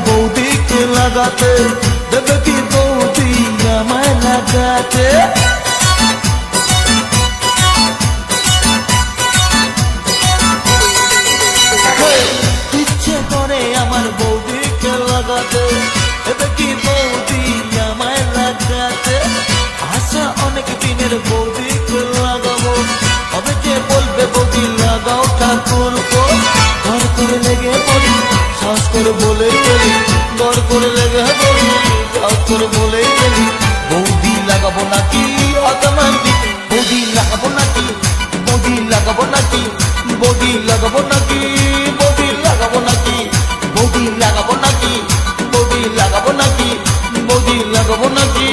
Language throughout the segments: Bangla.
বৌদিকে লাগাতে, দেবে কি বৌদি আমায় লাগাতে? ইচ্ছে করে আমার বৌদিকে লাগাতে, দেবে কি বৌদি আমায় লাগাতে? আশা অনেক দিনের বৌদিকে লাগাবো, তবে যে বলবে বৌদি লাগাও ঠাকুর গো। ঘর করে লেগে পড়ি, শ্বাস করে বলেই ফেলি, ঘর করে লেগে পড়ি, শ্বাস করে বলেই ফেলি। বৌদি লাগাবো নাকি অতমান্দি, বৌদি লাগাবো নাকি, বৌদি লাগাবো নাকি, বৌদি লাগাবো নাকি, বৌদি লাগাবো নাকি, বৌদি লাগাবো নাকি, বৌদি লাগাবো নাকি, বৌদি লাগাবো নাকি,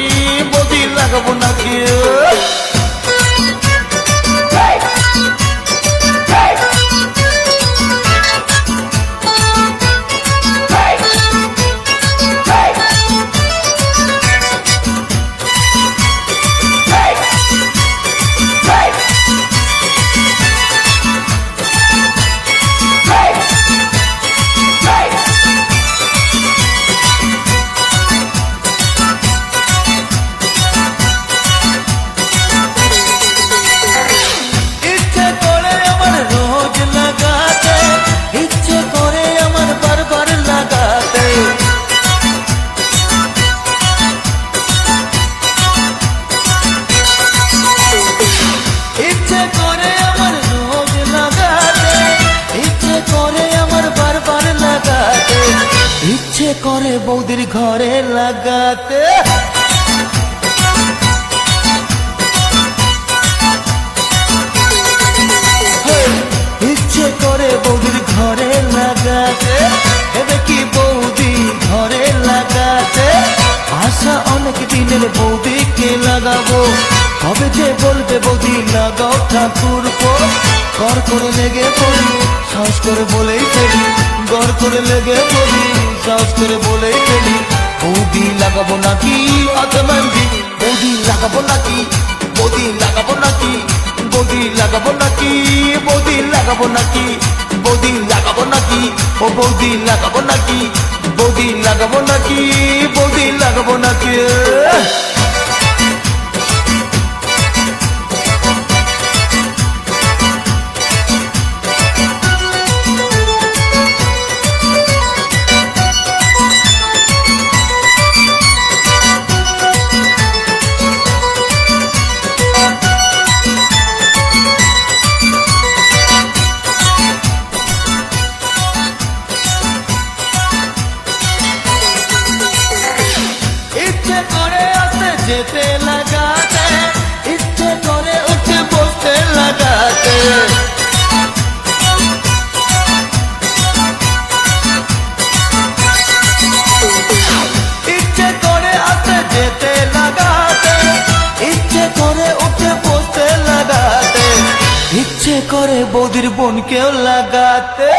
বৌদি লাগাবো নাকি? ইচ্ছে করে বৌদির ঘরে লাগাতে, ইচ্ছে করে বৌদির ঘরে লাগাতে, দেবে কি বৌদি ঘরে লাগাতে? আশা অনেক দিনের বৌদিকে লাগাবো, কবে যে বলবে বৌদি লাগাও ঠাকুর গো। ঘর করে লেগে পড়ি, শ্বাস করে বলেই ফেলি, ঘর করে লেগে পড়ি, শ্বাস করে বলেই ফেলি। বৌদি লাগাবো নাকি অতমান্দি, বৌদি লাগাবো নাকি, বৌদি লাগাবো নাকি, বৌদি লাগাবো নাকি, বৌদি লাগাবো নাকি, বৌদি লাগাবো নাকি, ও বৌদি লাগাবো নাকি, বৌদি লাগাবো নাকি, বৌদি লাগাবো নাকি? যেতে লাগাতে, ইচ্ছে করে উঠে বসতে লাগাতে, ইচ্ছে করে আসতে যেতে লাগাতে, ইচ্ছে করে উঠে বসতে লাগাতে, ইচ্ছে করে বৌদির বোনকেও লাগাতে।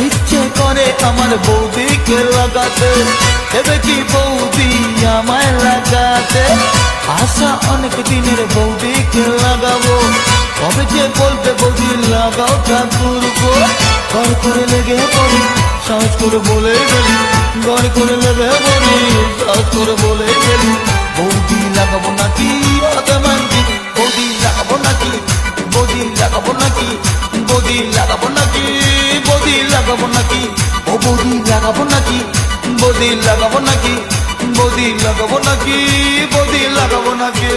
ইচ্ছে করে আমার বৌদিকে লাগাতে, দেবে কি বৌদি আমায় লাগাতে? আশা অনেক দিনের বৌদিকে লাগাবো, কবে যে বলবে বৌদি লাগাও ঠাকুর গো। ঘর করে লেগে পড়ি, শ্বাস করে বলে গেলি, ঘর করে লেগে পড়ি, শ্বাস করে বলে গেলি। বৌদি লাগাবো নাকি অতমান্দি, বৌদি লাগাবো নাকি, বৌদি লাগাবো নাকি, বৌদি লাগাবো নাকি, বৌদি লাগাবো নাকি, ও বৌদি লাগাবো নাকি, বৌদি লাগাবো নাকি, বৌদি লাগাবো নাকি, বৌদি লাগাবো নাকি?